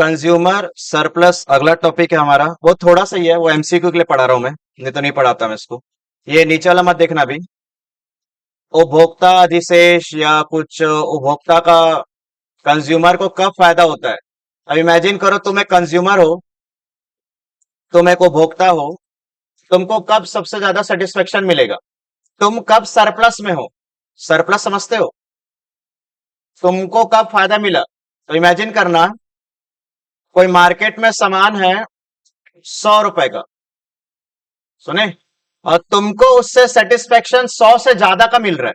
Consumer surplus अगला topic है हमारा। वो थोड़ा सा ही है, वो एमसीक्यू के लिए पढ़ा रहा हूं मैं, नहीं तो नहीं पढ़ाता मैं इसको। ये नीचे वाला मत देखना अभी। उपभोक्ता अधिशेष या कुछ उपभोक्ता का कंज्यूमर को कब फायदा होता है। अब इमेजिन करो तुम एक कंज्यूमर हो, तुम एक उपभोक्ता हो, तुमको कब सबसे ज्यादा सेटिस्फेक्शन मिलेगा, तुम कब सरप्लस में हो। सरप्लस समझते हो, तुमको कब फायदा मिला। तो इमेजिन करना, कोई मार्केट में सामान है 100 रुपए का, सुने, और तुमको उससे सेटिस्फेक्शन 100 से ज्यादा का मिल रहा है।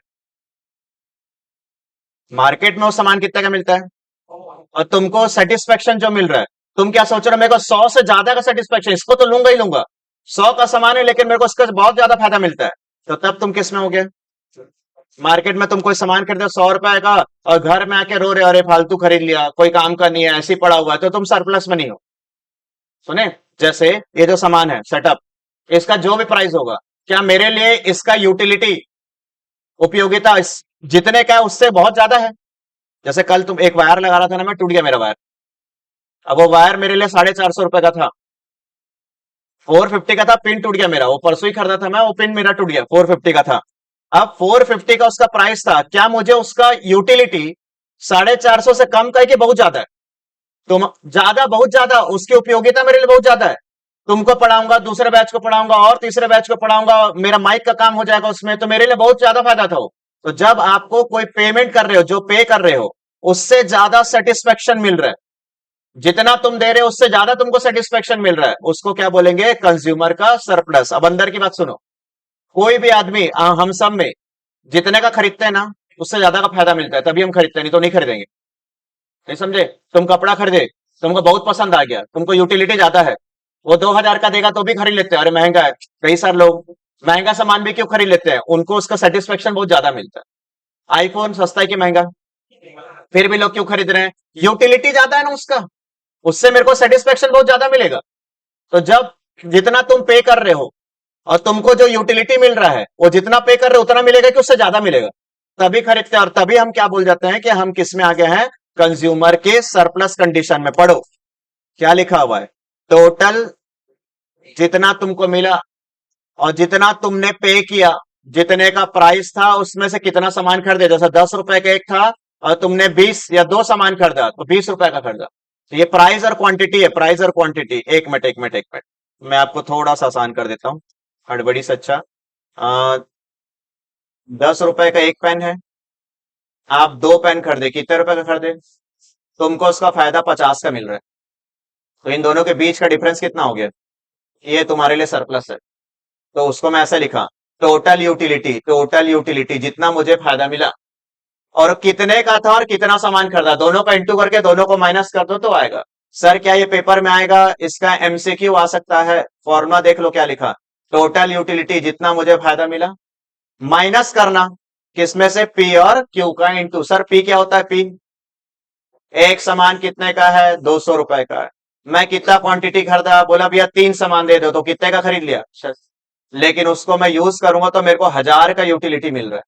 मार्केट में वो सामान कितने का मिलता है और तुमको सेटिस्फेक्शन जो मिल रहा है, तुम क्या सोच रहे हो, मेरे को 100 से ज्यादा का सेटिस्फेक्शन, इसको तो लूंगा ही लूंगा। 100 का सामान है लेकिन मेरे को इसका बहुत ज्यादा फायदा मिलता है। तो तब तुम किस में हो गए। मार्केट में तुम कोई सामान खरीदे 100 रुपए का, और घर में आके रो रहे हो, अरे फालतू खरीद लिया, कोई काम का नहीं है, ऐसे ही पड़ा हुआ है, तो तुम सरप्लस में नहीं हो। सुने, जैसे ये जो सामान है सेटअप, इसका जो भी प्राइस होगा, क्या मेरे लिए इसका यूटिलिटी, उपयोगिता इस जितने का है उससे बहुत ज्यादा है। जैसे कल तुम एक वायर लगा रहा था ना, मैं टूट गया मेरा वायर। अब वो वायर मेरे लिए 450 रुपए का था, 450 का था, पिन टूट गया मेरा, वो परसों ही खरीदा था मैं, वो पिन मेरा टूट गया, 450 का था। अब 450 का उसका प्राइस था, क्या मुझे उसका यूटिलिटी 450 से कम का है कि बहुत ज्यादा है। तुम ज्यादा, बहुत ज्यादा, उसकी उपयोगिता मेरे लिए बहुत ज्यादा है। तुमको पढ़ाऊंगा, दूसरे बैच को पढ़ाऊंगा, और तीसरे बैच को पढ़ाऊंगा, मेरा माइक का काम हो जाएगा उसमें, तो मेरे लिए बहुत ज्यादा फायदा था वो। तो जब आपको कोई पेमेंट कर रहे हो, जो पे कर रहे हो, उससे ज्यादा सेटिस्फेक्शन मिल रहा है, जितना तुम दे रहे हो उससे ज्यादा तुमको सेटिस्फेक्शन मिल रहा है, उसको क्या बोलेंगे, कंज्यूमर का सरप्लस। अब अंदर की बात सुनो, कोई भी आदमी हम सब में जितने का खरीदते हैं ना, उससे ज्यादा का फायदा मिलता है, तभी हम खरीदते हैं, नहीं तो नहीं खरीदेंगे। नहीं समझे। तुम कपड़ा खरीदे, तुमको बहुत पसंद आ गया, तुमको यूटिलिटी ज्यादा है, वो 2000 का देगा तो भी खरीद लेते हैं, अरे महंगा है। कई सारे लोग महंगा सामान भी क्यों खरीद लेते हैं, उनको उसका सेटिस्फेक्शन बहुत ज्यादा मिलता है। आईफोन सस्ता है कि महंगा, फिर भी लोग क्यों खरीद रहे हैं, यूटिलिटी ज्यादा है ना उसका, उससे मेरे को सेटिस्फेक्शन बहुत ज्यादा मिलेगा। तो जब जितना तुम पे कर रहे हो और तुमको जो यूटिलिटी मिल रहा है, वो जितना पे कर रहे हो उतना मिलेगा कि उससे ज्यादा मिलेगा, तभी खरीदते हैं। और तभी हम क्या बोल जाते हैं कि हम किस में आगे हैं, कंज्यूमर के सरप्लस कंडीशन में। पढ़ो क्या लिखा हुआ है, टोटल जितना तुमको मिला और जितना तुमने पे किया, जितने का प्राइस था उसमें से कितना सामान खरीदे। जैसे 10 रुपए का एक था और तुमने 20 या दो सामान खरीदा, तो 20 रुपए का खरीदा। तो ये प्राइस और क्वांटिटी है, प्राइस और क्वांटिटी। एक मिनट एक मिनट एक मिनट, मैं आपको थोड़ा सा आसान कर देता हूँ, हड़बड़ी से अच्छा। 10 रुपए का एक पेन है, आप दो पेन खरीदे, कितने रुपए का खरीदे, तुमको उसका फायदा 50 का मिल रहा है। तो इन दोनों के बीच का डिफरेंस कितना हो गया, ये तुम्हारे लिए सरप्लस है। तो उसको मैं ऐसे लिखा, टोटल यूटिलिटी, टोटल यूटिलिटी जितना मुझे फायदा मिला, और कितने का था और कितना सामान खरीदा, दोनों का इंटू करके दोनों को माइनस कर दो तो आएगा। सर क्या ये पेपर में आएगा, इसका एमसीक्यू आ सकता है। फॉर्मूला देख लो क्या लिखा, टोटल यूटिलिटी जितना मुझे फायदा मिला, माइनस करना किसमें से, पी और क्यू का, इंटू। सर पी क्या होता है, पी एक सामान कितने का है, 200 रुपए का है। मैं कितना क्वांटिटी खरीदा, बोला भैया 3 सामान दे दो, तो कितने का खरीद लिया। लेकिन उसको मैं यूज करूंगा तो मेरे को 1000 का यूटिलिटी मिल रहा है,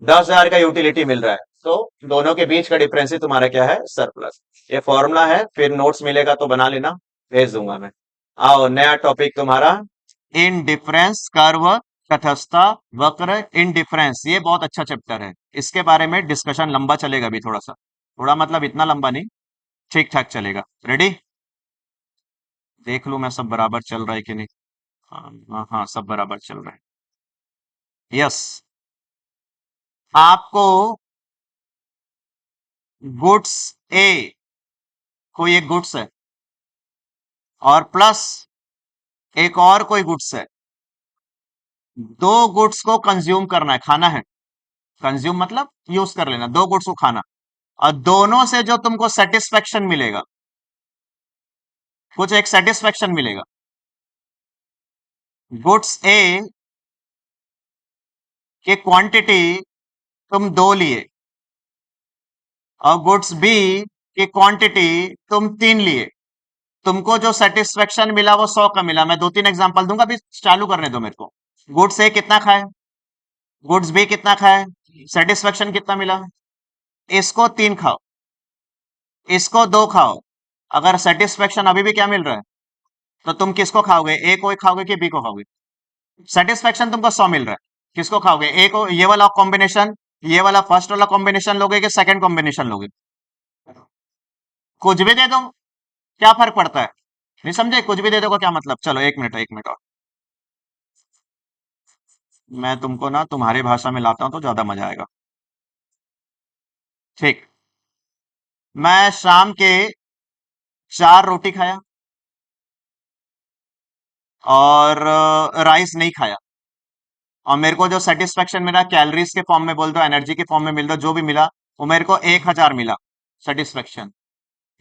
10,000 का यूटिलिटी मिल रहा है। तो दोनों के बीच का डिफरेंस ही तुम्हारा क्या है, सरप्लस। ये फॉर्मूला है, फिर नोट्स मिलेगा तो बना लेना, भेज दूंगा मैं। आओ नया टॉपिक तुम्हारा, इन डिफरेंस कर्व, तटस्थता वक्र, इन डिफरेंस। ये बहुत अच्छा चैप्टर है, इसके बारे में डिस्कशन लंबा चलेगा भी, थोड़ा सा, थोड़ा मतलब इतना लंबा नहीं, ठीक ठाक चलेगा। रेडी, देख लू मैं सब बराबर चल रहा है कि नहीं। हाँ हाँ हाँ, सब बराबर चल रहा है। यस, आपको गुड्स ए, कोई एक गुड्स है, और प्लस एक और कोई गुड्स है, दो गुड्स को कंज्यूम करना है, खाना है। कंज्यूम मतलब यूज कर लेना, दो गुड्स को खाना, और दोनों से जो तुमको सेटिस्फेक्शन मिलेगा, कुछ एक सेटिस्फेक्शन मिलेगा। गुड्स ए की क्वांटिटी तुम दो लिए, और गुड्स बी की क्वांटिटी तुम 3 लिए, तुमको जो सेटिस्फेक्शन मिला वो 100 का मिला। मैं 2-3 एग्जांपल दूंगा, अभी चालू करने दो मेरे को। गुड्स ए कितना खाए, गुड्स बी कितना खाए, सेटिस्फेक्शन कितना मिला। इसको 3 खाओ, इसको 2 खाओ, अगर सेटिस्फेक्शन अभी भी क्या मिल रहा है, तो तुम किसको खाओगे, ए को खाओगे कि बी को खाओगे? सेटिस्फेक्शन तुमको 100 मिल रहा है, किसको खाओगे, ए को, ये वाला कॉम्बिनेशन, ये वाला फर्स्ट वाला कॉम्बिनेशन लोगे कि सेकंड कॉम्बिनेशन लोगे? कुछ भी दे दो, क्या फर्क पड़ता है? नहीं समझे, कुछ भी दे दो का क्या मतलब? चलो एक मिनट, एक मिनट और मैं तुमको ना तुम्हारी भाषा में लाता हूं तो ज्यादा मजा आएगा। ठीक। मैं शाम के 4 रोटी खाया और राइस नहीं खाया, और मेरे को जो सेटिस्फेक्शन मिला कैलोरीज के फॉर्म में बोल दो, एनर्जी के फॉर्म में मिल दो, जो भी मिला, वो मेरे को 1000 मिला सेटिस्फेक्शन।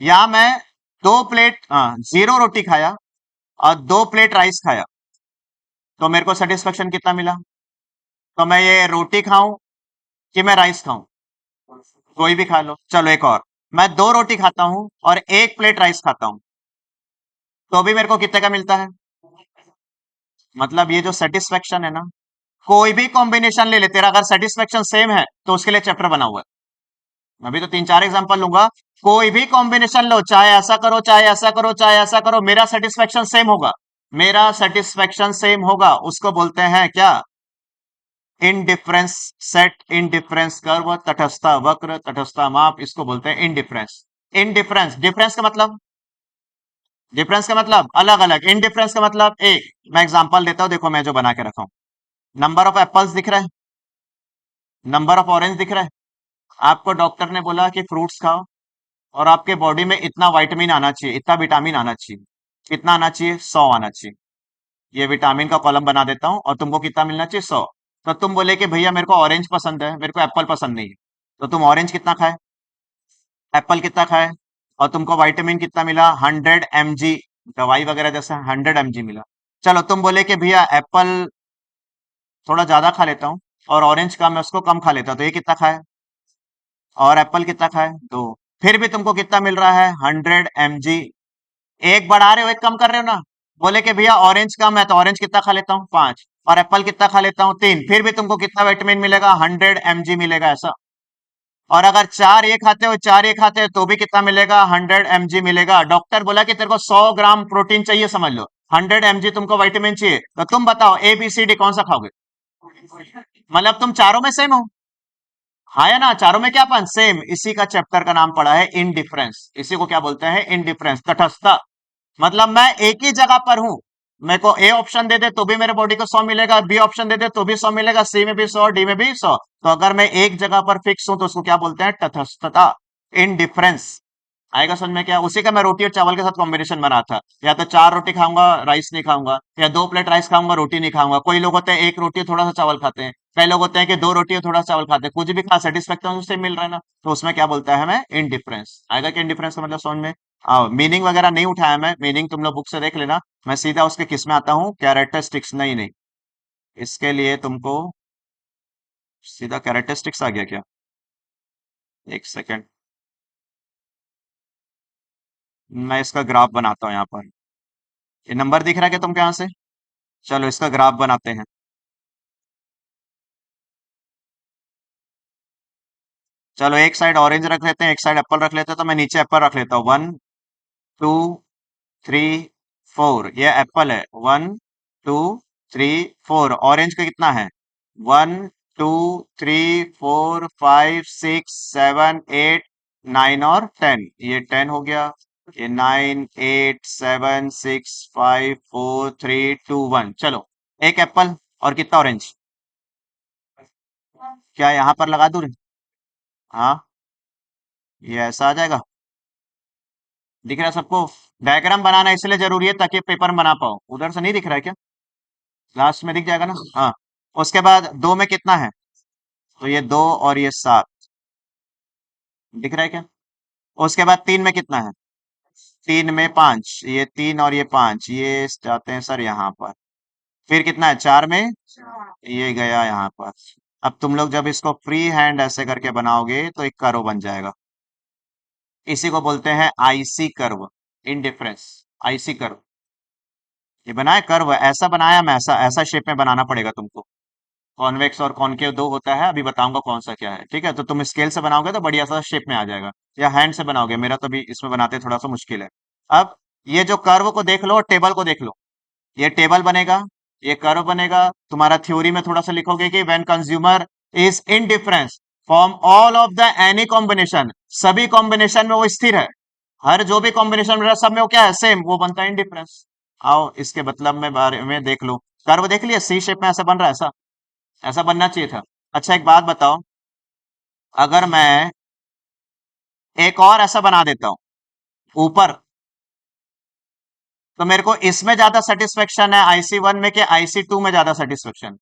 या मैं 2 प्लेट, 0 रोटी खाया और 2 प्लेट राइस खाया, तो मेरे को सेटिस्फेक्शन कितना मिला? तो मैं ये रोटी खाऊं कि मैं राइस खाऊं? कोई भी खा लो। चलो एक और, मैं 2 रोटी खाता हूं और 1 प्लेट राइस खाता हूं, तो भी मेरे को कितने का मिलता है? मतलब ये जो सेटिस्फेक्शन है ना, कोई भी कॉम्बिनेशन ले ले तेरा, अगर सेटिस्फेक्शन सेम है तो उसके लिए चैप्टर बना हुआ है। मैं भी तो 3 4 एग्जांपल लूंगा। कोई भी कॉम्बिनेशन लो, चाहे ऐसा करो, चाहे ऐसा करो, चाहे ऐसा करो, मेरा सेटिस्फेक्शन सेम होगा। मेरा सेटिस्फेक्शन सेम होगा, उसको बोलते हैं क्या? इनडिफरेंस सेट, इनडिफरेंस कर्व, तटस्थ वक्र, तटस्थ माप, इसको बोलते हैं इनडिफरेंस। इनडिफरेंस, डिफरेंस का मतलब, डिफरेंस का मतलब अलग अलग, इनडिफरेंस का मतलब एक। मैं एग्जांपल देता हूं, देखो मैं जो बना के रखा हूं। नंबर ऑफ एप्पल्स दिख रहा है, नंबर ऑफ ऑरेंज दिख रहा है। आपको डॉक्टर ने बोला कि फ्रूट्स खाओ, और आपके बॉडी में इतना विटामिन आना चाहिए, इतना विटामिन आना चाहिए। कितना आना चाहिए? 100 आना चाहिए। ये विटामिन का कॉलम बना देता हूं, और तुमको कितना मिलना चाहिए? 100। तो तुम बोले कि भैया मेरे को ऑरेंज पसंद है, मेरे को एप्पल पसंद नहीं है, तो तुम ऑरेंज कितना खाए, एप्पल कितना खाए, और तुमको विटामिन कितना मिला? 100 mg, दवाई वगैरह जैसा 100 mg मिला। चलो तुम बोले कि भैया एप्पल थोड़ा ज्यादा खा लेता हूँ और ऑरेंज का मैं उसको कम खा लेता हूँ, तो ये कितना खाए? और एप्पल कितना खाए? 2। फिर भी तुमको कितना मिल रहा है? 100 mg। एक बढ़ा रहे हो, एक कम कर रहे हो ना। बोले कि भैया ऑरेंज कम है, तो ऑरेंज कितना खा लेता हूँ? 5। और एप्पल कितना खा लेता हूँ? 3। फिर भी तुमको कितना विटामिन मिलेगा? 100 mg मिलेगा, ऐसा। और अगर 4 ये खाते हो, 4 ये खाते हो, तो भी कितना मिलेगा? 100 mg मिलेगा। डॉक्टर बोला कि तेरे को 100 ग्राम प्रोटीन चाहिए, समझ लो। 100 mg तुमको विटामिन चाहिए, तो तुम बताओ ए बी सी डी कौन सा खाओगे? मतलब तुम चारों में सेम हो। हाँ या ना, चारों में क्या पन सेम। इसी का चैप्टर का नाम पड़ा है इनडिफरेंस। इसी को क्या बोलते हैं? इनडिफरेंस, तटस्थता। मतलब मैं एक ही जगह पर हूं, मेरे को ए ऑप्शन दे दे तो भी मेरे बॉडी को 100 मिलेगा, बी ऑप्शन दे दे तो भी 100 मिलेगा, सी में भी 100, डी में भी 100। तो अगर मैं एक जगह पर फिक्स हूं तो उसको क्या बोलते हैं? तटस्थता, इनडिफरेंस। आएगा समझ में? क्या उसी का मैं रोटी और चावल के साथ कॉम्बिनेशन बना था, या तो 4 रोटी खाऊंगा राइस नहीं खाऊंगा, या 2 प्लेट राइस खाऊंगा रोटी नहीं खाऊंगा। कोई लोग होते हैं एक रोटी और थोड़ा सा चावल खाते हैं, कई लोग होते हैं कि 2 रोटी और थोड़ा सा चावल खाते हैं, कुछ भी खा सेटिस्फेक्शन उससे मिल रहा है ना, तो उसमें क्या बोलता है हमें? इनडिफरेंस। आएगा कि इनडिफरेंस का मतलब समझ में? आओ, मीनिंग वगैरह नहीं उठाया मैं, मीनिंग तुम लोग बुक से देख लेना। मैं सीधा उसके किस में आता हूँ, कैरेक्टरिस्टिक्स। नहीं नहीं, इसके लिए तुमको सीधा कैरेक्टरिस्टिक्स आ गया क्या? एक सेकेंड, मैं इसका ग्राफ बनाता हूँ यहाँ पर। ये नंबर दिख रहा है क्या तुमको यहाँ से? चलो इसका ग्राफ बनाते हैं। चलो एक साइड ऑरेंज रख लेते हैं, एक साइड एप्पल रख लेते हैं, तो मैं नीचे एप्पल रख लेता हूँ। 1 2 3 4, ये एप्पल है। 1 2 3 4। ऑरेंज का कितना है? 1 2 3 4 5 6 7 8 9 और 10। ये 10 हो गया। ये 9 8 7 6 5 4 3 2 1। चलो एक एप्पल और कितना ऑरेंज? क्या यहाँ पर लगा दूँ? हाँ, ये ऐसा आ जाएगा। दिख रहा है सबको? डायग्राम बनाना इसलिए जरूरी है ताकि पेपर में बना पाओ। उधर से नहीं दिख रहा है क्या? लास्ट में दिख जाएगा ना? हाँ। उसके बाद 2 में कितना है? तो ये 2 और ये 7। दिख रहा है क्या? उसके बाद 3 में कितना है? 3 में 5। ये 3 और ये 5, ये जाते हैं सर यहाँ पर। फिर कितना है? 4 में, ये गया यहाँ पर। अब तुम लोग जब इसको फ्री हैंड ऐसे करके बनाओगे तो एक कर्व बन जाएगा। इसी को बोलते हैं IC curve, indifference, IC curve. ये बनाया कर्व, ऐसा बनाया मैं, ऐसा ऐसा शेप में बनाना पड़ेगा तुमको। कॉन्वेक्स और कॉनकेव दो होता है, अभी बताऊंगा कौन सा क्या है, ठीक है। तो तुम स्केल से बनाओगे तो बढ़िया सा शेप में आ जाएगा, या हैंड से बनाओगे, मेरा तो अभी इसमें बनाते थोड़ा सा मुश्किल है। अब ये जो कर्व को देख लो और टेबल को देख लो, ये टेबल बनेगा, ये कर्व बनेगा। तुम्हारा थ्योरी में थोड़ा सा लिखोगे कि when consumer is indifference from all of the any combination, सभी कॉम्बिनेशन में वो स्थिर है, हर जो भी कॉम्बिनेशन में सब में वो क्या है, सेम, वो बनता है इनडिफरेंस। आओ इसके मतलब में बारे में देख लो, कर्व देख लिया, सी शेप में ऐसा बन रहा है, ऐसा ऐसा बनना चाहिए था। अच्छा एक बात बताओ, अगर मैं एक और ऐसा बना देता हूं ऊपर, तो मेरे को इसमें ज्यादा सेटिस्फेक्शन है आईसी वन में कि आईसी टू में ज्यादा सेटिस्फेक्शन?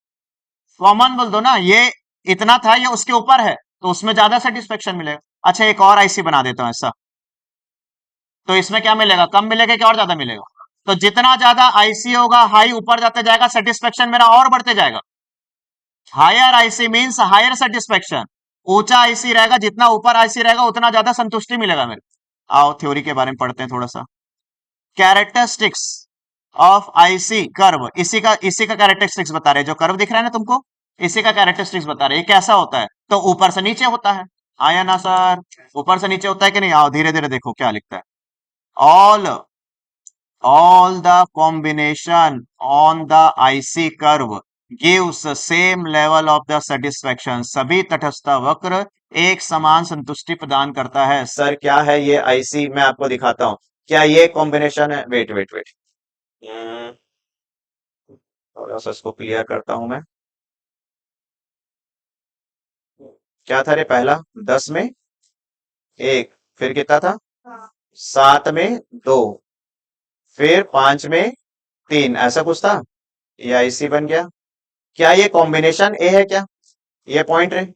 कॉमन बोल दो ना, ये इतना था, ये उसके ऊपर है, तो उसमें ज्यादा सेटिस्फेक्शन मिलेगा। अच्छा एक और आईसी बना देता हूं ऐसा, तो इसमें क्या मिलेगा, कम मिलेगा कि और ज्यादा मिलेगा? तो जितना ज्यादा आईसी होगा, हाई ऊपर जाते जाएगा, सेटिस्फेक्शन मेरा और बढ़ते जाएगा। Higher IC means higher satisfaction, ऊंचा आईसी रहेगा, जितना ऊपर आईसी रहेगा उतना ज्यादा संतुष्टि मिलेगा मेरे को। आओ थ्योरी के बारे में पढ़ते हैं थोड़ा सा। कैरेक्टरिस्टिक्स ऑफ आईसी कर्व, इसी का कैरेक्टरिस्टिक्स बता रहे हैं, जो कर्व दिख रहा है ना तुमको, इसी का कैरेक्टरिस्टिक्स बता रहे हैं। ये कैसा होता है, तो ऊपर से नीचे होता है। आया ना सर, ऊपर से नीचे होता है कि नहीं? आओ धीरे धीरे देखो क्या लिखता है। All all the combination on the IC curve gives the same level of the satisfaction, सभी तटस्थ वक्र एक समान संतुष्टि प्रदान करता है। सर क्या है ये आईसी, मैं आपको दिखाता हूं, क्या ये कॉम्बिनेशन है? वेट वेट वेट, थोड़ा सा इसको क्लियर करता हूं मैं। क्या था रे पहला? 10 में एक, फिर कितना था? 7 में 2, फिर 5 में 3, ऐसा कुछ था। ये आईसी बन गया। क्या ये कॉम्बिनेशन ए है क्या? ये पॉइंट है,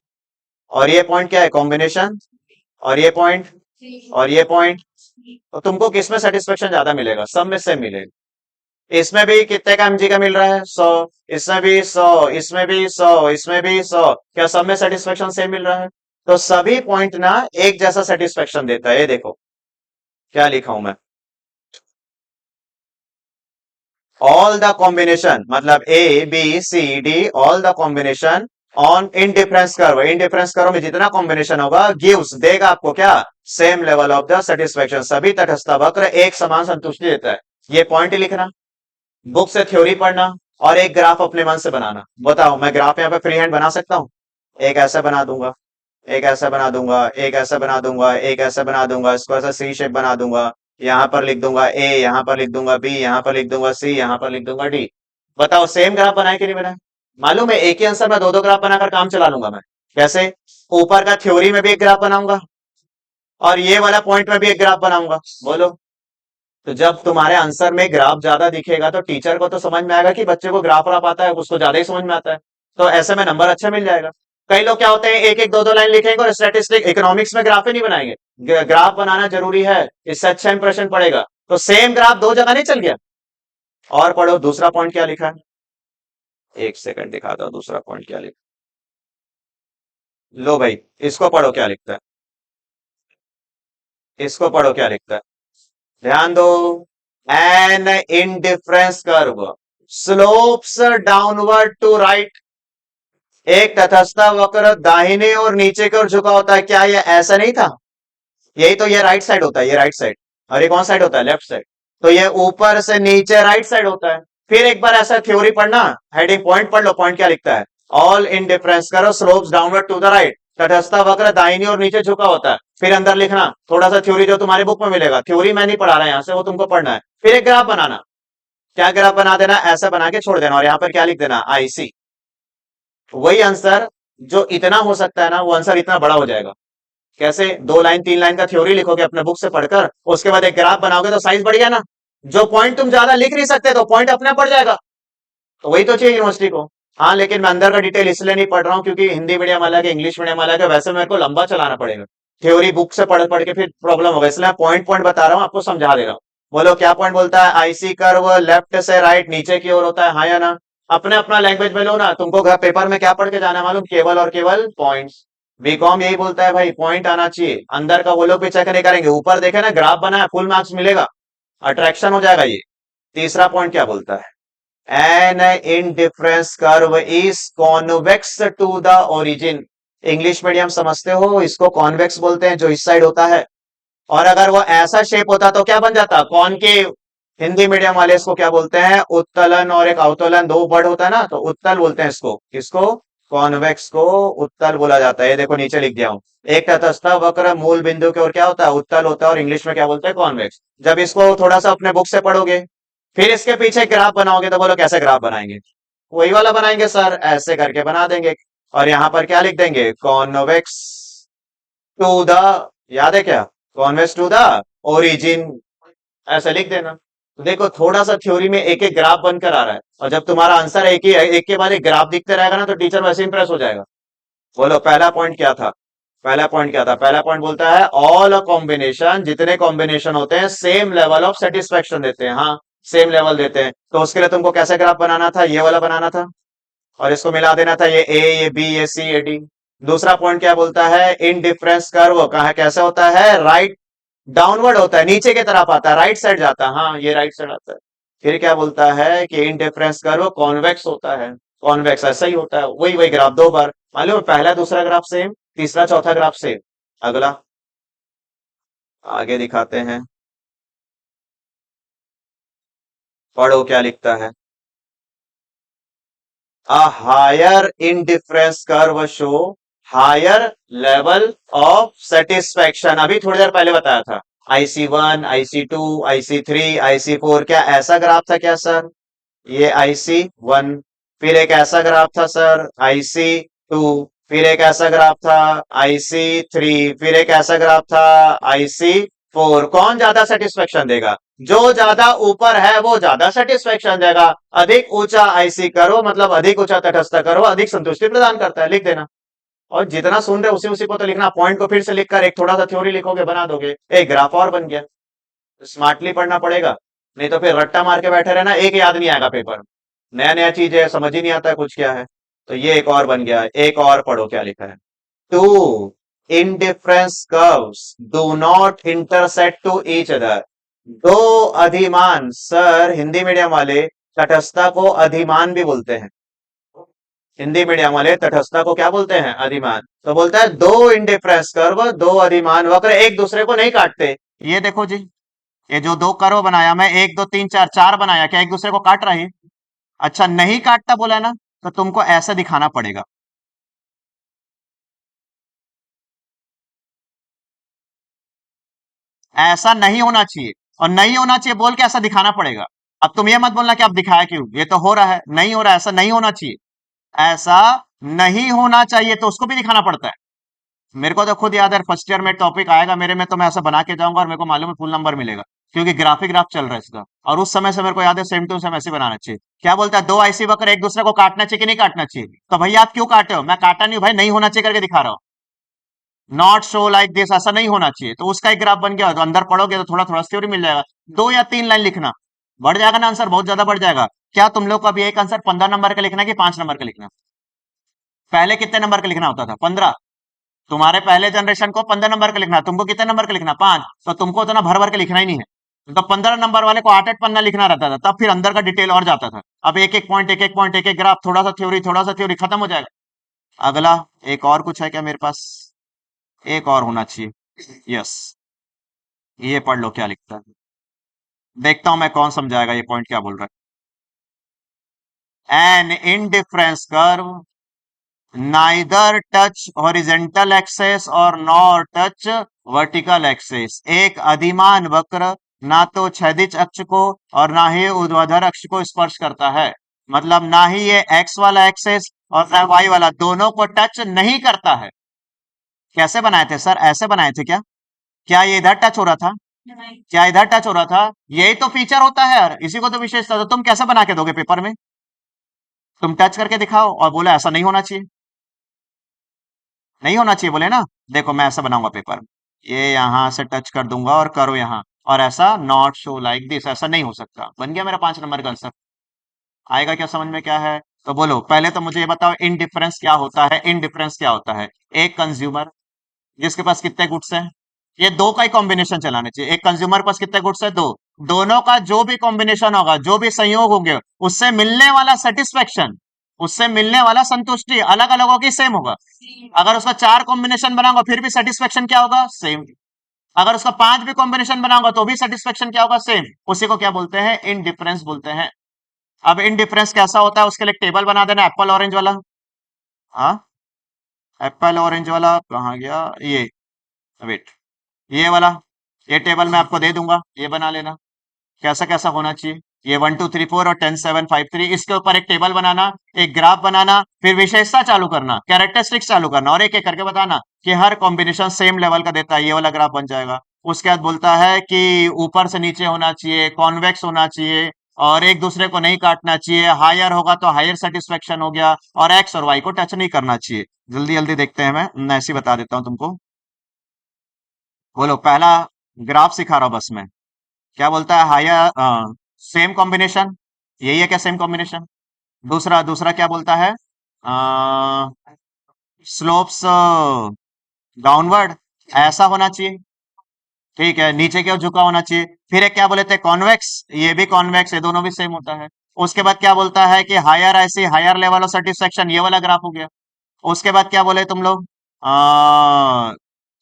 और ये पॉइंट क्या है, कॉम्बिनेशन, और ये पॉइंट, और ये पॉइंट। तो तुमको किस में सेटिस्फेक्शन ज्यादा मिलेगा? सब में सेम मिलेगा। इसमें भी कितने का एमजी का मिल रहा है? 100। इसमें भी 100, इसमें भी 100, इसमें भी 100। क्या सब में सेटिस्फेक्शन सेम मिल रहा है? तो सभी पॉइंट ना एक जैसा सेटिस्फेक्शन देता है। ये देखो क्या लिखा हूं मैं, ऑल द कॉम्बिनेशन, मतलब A B C D, all the combination on indifference curve, indifference curve में जितना कॉम्बिनेशन होगा गिव्स, देगा आपको क्या, same level of the satisfaction, सभी तटस्थ वक्र एक समान संतुष्टि देता है। ये पॉइंट लिखना, बुक से थ्योरी पढ़ना, और एक ग्राफ अपने मन से बनाना। बताओ मैं ग्राफ यहाँ पे फ्री हैंड बना सकता हूँ? एक ऐसा बना दूंगा, एक ऐसा बना दूंगा, एक ऐसा बना दूंगा, एक ऐसा बना दूंगा, इसको ऐसा सी शेप बना दूंगा। यहाँ पर लिख दूंगा ए, यहाँ पर लिख दूंगा बी, यहाँ पर लिख दूंगा सी, यहाँ पर लिख दूंगा डी। बताओ सेम ग्राफ बनाए कि नहीं बनाए? मालूम है एक ही आंसर में दो दो ग्राफ बनाकर काम चला लूंगा मैं। कैसे? ऊपर का थ्योरी में भी एक ग्राफ बनाऊंगा, और ये वाला पॉइंट में भी एक ग्राफ बनाऊंगा। बोलो। तो जब तुम्हारे आंसर में ग्राफ ज्यादा दिखेगा तो टीचर को तो समझ में आएगा कि बच्चे को ग्राफ व्राफ आता है, उसको ज्यादा ही समझ में आता है, तो ऐसे में नंबर अच्छा मिल जाएगा। कई लोग क्या होते हैं, एक एक दो दो लाइन लिखेंगे और स्टैटिस्टिक इकोनॉमिक्स में ग्राफ ही नहीं बनाएंगे। ग्राफ बनाना जरूरी है, इससे अच्छा इंप्रेशन पड़ेगा। तो सेम ग्राफ दो जगह नहीं चल गया। और पढ़ो दूसरा पॉइंट क्या लिखा है, एक सेकंड दिखाता हूं दूसरा पॉइंट क्या लिखा। लो भाई, इसको पढ़ो क्या लिखता है, इसको पढ़ो क्या लिखता है, ध्यान दो। An indifference curve slopes downward to right, एक तटस्थ वक्र दाहिने और नीचे की ओर झुका होता है। क्या ये ऐसा नहीं था? यही तो, ये राइट साइड होता है, ये राइट साइड, और ये कौन साइड होता है, लेफ्ट साइड। तो ये ऊपर से नीचे राइट साइड होता है। फिर एक बार ऐसा थ्योरी पढ़ना, हेडिंग पॉइंट पढ़ लो, पॉइंट क्या लिखता है, all indifference curves slopes downward to the right, तटस्थ वक्र दाहिनी और नीचे झुका होता है। फिर अंदर लिखना थोड़ा सा थ्योरी जो तुम्हारे बुक में मिलेगा, थ्योरी मैं नहीं पढ़ा रहा यहाँ से, वो तुमको पढ़ना है। फिर एक ग्राफ बनाना, क्या ग्राफ बना देना, ऐसा बना के छोड़ देना, और यहाँ पर क्या लिख देना, आईसी। वही आंसर जो इतना हो सकता है ना, वो आंसर इतना बड़ा हो जाएगा। कैसे? 2 लाइन 3 लाइन का थ्योरी लिखोगे अपने बुक से पढ़कर, उसके बाद एक ग्राफ बनाओगे तो साइज बढ़ गया ना। जो पॉइंट तुम ज्यादा लिख नहीं सकते तो पॉइंट अपने आप बढ़ जाएगा। तो वही तो चाहिए यूनिवर्सिटी को। हाँ लेकिन मैं अंदर का डिटेल इसलिए नहीं पढ़ रहा हूँ क्योंकि हिंदी मीडियम अलग है, इंग्लिश मीडियम अलग है, वैसे मेरे को लंबा चलाना पड़ेगा। थ्योरी बुक से पढ़ पढ़ के फिर प्रॉब्लम होगा, इसलिए मैं पॉइंट पॉइंट बता रहा हूँ, आपको समझा दे रहा हूँ। बोलो क्या पॉइंट बोलता है, आईसी कर्व लेफ्ट से राइट नीचे की ओर होता है, हाँ या ना? अपने अपना लैंग्वेज में लो ना। तुमको घर पेपर में क्या पढ़ के जाना है मालूम, केवल और केवल पॉइंट्स। बीकॉम यही बोलता है भाई, पॉइंट आना चाहिए। अंदर का वो लोग भी चेक नहीं करेंगे, ऊपर देखे ना ग्राफ बना है, फुल मार्क्स मिलेगा, अट्रैक्शन हो जाएगा ये। तीसरा पॉइंट क्या बोलता है, an indifference curve is convex to the origin. English medium समझते हो, इसको कॉन्वेक्स बोलते हैं जो इस साइड होता है। और अगर वो ऐसा शेप होता तो क्या बन जाता, कॉनकेव। हिंदी मीडियम वाले इसको क्या बोलते हैं, उत्तलन और एक अवतलन, दो वर्ड होता है ना, तो उत्तल बोलते हैं इसको। किसको, कॉन्वेक्स को उत्तल बोला जाता है। ये देखो नीचे लिख दिया हूं। एक तटस्थ वक्र मूल बिंदु की ओर क्या होता है, उत्तल होता है, और इंग्लिश में क्या बोलते हैं, कॉन्वेक्स। जब इसको थोड़ा सा अपने बुक से पढ़ोगे, फिर इसके पीछे ग्राफ बनाओगे, तो बोलो कैसे ग्राफ बनाएंगे। वही वाला बनाएंगे सर, ऐसे करके बना देंगे। और यहां पर क्या लिख देंगे, कॉन्वेक्स टू द, याद है क्या, कॉन्वेक्स टू द ओरिजिन, ऐसा लिख देना। तो देखो थोड़ा सा थ्योरी में एक एक ग्राफ बनकर आ रहा है, और जब तुम्हारा आंसर एक ही एक के बाद एक ग्राफ दिखते रहेगा ना, तो टीचर वैसे इंप्रेस हो जाएगा। बोलो पहला पॉइंट क्या था, पहला पॉइंट क्या था, पहला पॉइंट बोलता है ऑल कॉम्बिनेशन, जितने कॉम्बिनेशन होते हैं सेम लेवल ऑफ सेटिस्फेक्शन देते हैं। हाँ, सेम लेवल देते हैं। तो उसके लिए तुमको कैसे ग्राफ बनाना था, ये वाला बनाना था, और इसको मिला देना था, ये ए, ये बी, ये सी, ये डी। दूसरा पॉइंट क्या बोलता है, इन डिफरेंस कर्व कहा कैसे होता है, राइट डाउनवर्ड होता है, नीचे की तरफ आता है, राइट साइड जाता है। हाँ, ये राइट साइड आता है। फिर क्या बोलता है कि इन डिफरेंस कर्व कॉन्वेक्स होता है, कॉन्वेक्स ऐसा ही होता है, वही वही ग्राफ दो बार। मालूम है, पहला दूसरा ग्राफ सेम, तीसरा चौथा ग्राफ सेम। अगला आगे दिखाते हैं, पढ़ो क्या लिखता है। A higher indifference curve show higher level of satisfaction। अभी थोड़ी देर पहले बताया था, IC1, IC2, IC3, IC4, क्या ऐसा ग्राफ था क्या सर, ये IC1। फिर एक ऐसा ग्राफ था सर, IC2। फिर एक ऐसा ग्राफ था, IC3। फिर एक ऐसा ग्राफ था, IC4। कौन ज्यादा सेटिस्फेक्शन देगा, जो ज्यादा ऊपर है वो ज्यादा सेटिस्फेक्शन देगा। अधिक ऊंचा आईसी करो, मतलब अधिक ऊंचा तटस्थ करो, अधिक संतुष्टि प्रदान करता है, लिख देना। और जितना सुन रहे उसी उसी को तो लिखना, पॉइंट को फिर से लिखकर एक थोड़ा सा थ्योरी लिखोगे, बना दोगे, एक ग्राफ और बन गया। स्मार्टली पढ़ना पड़ेगा, नहीं तो फिर रट्टा मार के बैठे रहना, एक याद नहीं आएगा पेपर। नया नया चीज है, समझ ही नहीं आता है कुछ क्या है। तो ये एक और बन गया, एक और पढ़ो क्या लिखा है। Two indifference curves do not intersect to each other। दो अधिमान, सर हिंदी मीडियम वाले तटस्थता को अधिमान भी बोलते हैं। हिंदी मीडियम वाले तटस्थता को क्या बोलते हैं, अधिमान। तो बोलता है दो इंडिफरेंस कर्व, दो अधिमान वक्र एक दूसरे को नहीं काटते। ये देखो जी, ये जो दो कर्व बनाया मैं, एक दो तीन चार, चार बनाया, क्या एक दूसरे को काट रहा है? अच्छा नहीं काटता बोला है ना, तो तुमको ऐसा दिखाना पड़ेगा। ऐसा नहीं होना चाहिए, और नहीं होना चाहिए बोल के ऐसा दिखाना पड़ेगा। अब तुम ये मत बोलना कि अब दिखाया क्यों, ये तो हो रहा है, नहीं हो रहा है, ऐसा नहीं होना चाहिए। ऐसा नहीं होना चाहिए तो उसको भी दिखाना पड़ता है। मेरे को तो खुद याद है, फर्स्ट ईयर में टॉपिक आएगा मेरे में, तो मैं ऐसा बना के जाऊंगा, और मेरे को मालूम है फुल नंबर मिलेगा, क्योंकि ग्राफिक ग्राफ चल रहा है इसका। और उस समय से मेरे को याद है, सेम टू सेम ऐसे बनाना चाहिए। क्या बोलता है, दो आईसी वक्र एक दूसरे को काटना चाहिए कि नहीं काटना चाहिए? तो भैया आप क्यों काटे हो, मैं काटा नहीं हूं भाई, नहीं होना चाहिए करके दिखा रहा हूं। नॉट शो लाइक दिस, ऐसा नहीं होना चाहिए, तो उसका एक ग्राफ बन गया। तो अंदर पढ़ोगे तो थोड़ा थोड़ा थ्योरी मिल जाएगा। दो या तीन लाइन लिखना, बढ़ जाएगा ना आंसर, बहुत ज्यादा बढ़ जाएगा। क्या तुम लोग को अभी एक आंसर 15 नंबर का लिखना है कि 5 नंबर का लिखना? पहले कितने नंबर का लिखना होता था, 15। तुम्हारे पहले जनरेशन को 15 नंबर का लिखना, तुमको कितने नंबर का लिखना, 5। तो तुमको उतना भर भर के लिखना ही नहीं है। तो 15 नंबर वाले को 8 8 पन्ना लिखना रहता था, तब फिर अंदर का डिटेल और जाता था। अब एक एक पॉइंट, एक एक पॉइंट, एक एक ग्राफ, थोड़ा सा थ्योरी, थोड़ा सा थ्योरी, खत्म हो जाएगा। अगला, एक और कुछ है क्या मेरे पास, एक और होना चाहिए। यस, ये पढ़ लो क्या लिखता है, देखता हूं मैं कौन समझाएगा ये पॉइंट क्या बोल रहा है। An indifference curve neither touch horizontal axes और नॉर टच वर्टिकल एक्सेस। एक अधिमान वक्र ना तो क्षैतिज अक्ष को और ना ही ऊर्ध्वाधर अक्ष को स्पर्श करता है। मतलब ना ही ये एक्स वाला एक्सेस और ना वाई वाला, दोनों को टच नहीं करता है। कैसे बनाए थे सर, ऐसे बनाए थे क्या? क्या ये इधर टच हो रहा था? क्या इधर टच हो रहा था? यही तो फीचर होता है यार, इसी को तो विशेषता। तो तुम कैसे बना के दोगे पेपर में? तुम टच करके दिखाओ और बोले ऐसा नहीं होना चाहिए, नहीं होना चाहिए बोले ना। देखो मैं ऐसा बनाऊंगा पेपर, ये यहां से टच कर दूंगा और करो यहां, और ऐसा नॉट शो लाइक दिस, ऐसा नहीं हो सकता। बन गया मेरा 5 नंबर का आंसर। आएगा क्या समझ में, क्या है? तो बोलो पहले तो मुझे ये बताओ, इनडिफरेंस क्या होता है, इनडिफरेंस क्या होता है? एक कंज्यूमर जिसके पास कितने गुड्स हैं, ये दो का ही कॉम्बिनेशन चलाना चाहिए। एक कंज्यूमर के पास कितने गुड्स है, दो, दोनों का जो भी कॉम्बिनेशन होगा, जो भी संयोग होंगे, उससे मिलने वाला सेटिस्फेक्शन, उससे मिलने वाला संतुष्टि अलग अलग होगी, सेम होगा। अगर उसका 4 कॉम्बिनेशन बनाऊंगा फिर भी सेटिस्फेक्शन क्या होगा, सेम। अगर उसका 5 भी कॉम्बिनेशन बनाऊंगा तो भी सेटिस्फेक्शन क्या होगा, सेम। उसी को क्या बोलते हैं, इनडिफरेंस बोलते हैं। अब इनडिफरेंस कैसा होता है उसके लिए एक टेबल बना देना, एप्पल ऑरेंज वाला। हाँ, एप्पल ऑरेंज वाला कहाँ गया ये, वेट, ये वाला, ये टेबल मैं आपको दे दूंगा, ये बना लेना। कैसा कैसा होना चाहिए, ये 1 2 3 4 और 10 7 5 3, इसके ऊपर एक टेबल बनाना, एक ग्राफ बनाना, फिर विशेषता चालू करना, कैरेक्टरिस्टिक्स चालू करना, और एक एक करके बताना कि हर कॉम्बिनेशन सेम लेवल का देता है, ये वाला ग्राफ बन जाएगा। उसके बाद बोलता है कि ऊपर से नीचे होना चाहिए, कॉन्वेक्स होना चाहिए, और एक दूसरे को नहीं काटना चाहिए, हायर होगा तो हायर सेटिस्फेक्शन हो गया, और एक्स और वाई को टच नहीं करना चाहिए। जल्दी जल्दी देखते हैं, मैं ऐसे ही बता देता हूँ तुमको। बोलो, पहला ग्राफ सिखा रहा हूं बस मैं। क्या बोलता है, हायर सेम कॉम्बिनेशन, यही है क्या, सेम कॉम्बिनेशन। दूसरा दूसरा क्या बोलता है, स्लोप्स डाउनवर्ड, ऐसा होना चाहिए। ठीक है, नीचे की ओर झुका होना चाहिए। फिर एक क्या बोले थे, कॉन्वेक्स, ये भी कॉन्वेक्स है, दोनों भी सेम होता है। उसके बाद क्या बोलता है कि हायर, ऐसी हायर लेवल ऑफ सेटिस्फेक्शन, ये वाला ग्राफ हो गया। उसके बाद क्या बोले तुम लोग, आ,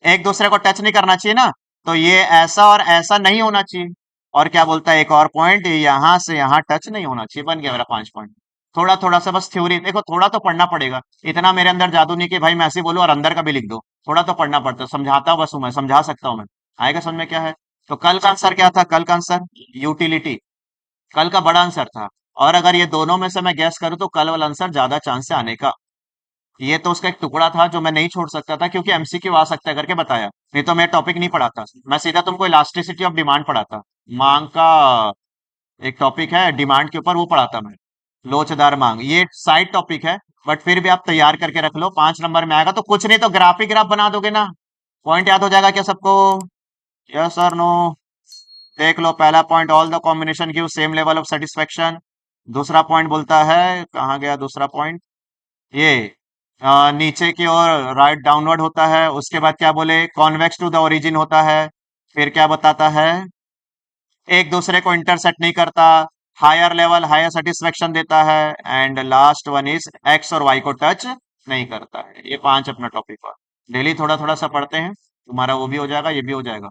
एक दूसरे को टच नहीं करना चाहिए ना, तो ये ऐसा और ऐसा नहीं होना चाहिए। और क्या बोलता है, एक और पॉइंट, यहां से यहां टच नहीं होना चाहिए। बन गया मेरा 5 पॉइंट। थोड़ा थोड़ा सा बस थ्योरी देखो, थोड़ा तो पढ़ना पड़ेगा। इतना मेरे अंदर जादू नहीं कि भाई मैं ऐसे ही बोलूं और अंदर का भी लिख दो। थोड़ा तो पढ़ना पड़ता है, समझाता हूं बस हूं, मैं समझा सकता हूं मैं। आएगा समझ में क्या है। तो कल का आंसर क्या था, कल का आंसर यूटिलिटी, कल का बड़ा आंसर था। और अगर ये दोनों में से मैं गैस करूं तो कल वाला आंसर ज्यादा चांस है आने का। ये तो उसका एक टुकड़ा था जो मैं नहीं छोड़ सकता था, क्योंकि एमसीक्यू आ सकता है करके बताया। नहीं तो मैं टॉपिक नहीं पढ़ाता, मैं सीधा तुमको इलास्टिसिटी ऑफ डिमांड पढ़ाता। मांग का एक टॉपिक है डिमांड के ऊपर, वो पढ़ाता मैं। लोचदार मांग ये साइड टॉपिक है, बट फिर भी आप तैयार करके रख लो, 5 नंबर में आएगा। तो कुछ नहीं तो ग्राफ ही ग्राफ बना दोगे ना, पॉइंट याद हो जाएगा क्या सबको, यस और नो। देख लो, पहला point, all the combination give same level of satisfaction. दूसरा पॉइंट बोलता है, कहाँ गया दूसरा पॉइंट, ये नीचे की ओर राइट डाउनवर्ड होता है। उसके बाद क्या बोले, कॉन्वेक्स टू द ओरिजिन होता है। फिर क्या बताता है, एक दूसरे को इंटरसेक्ट नहीं करता, हायर लेवल हायर सेटिस्फेक्शन देता है। And last one is x और वाई को टच नहीं करता है। ये 5 अपना टॉपिक हुआ। डेली थोड़ा थोड़ा सा पढ़ते हैं, तुम्हारा वो भी हो जाएगा, ये भी हो जाएगा।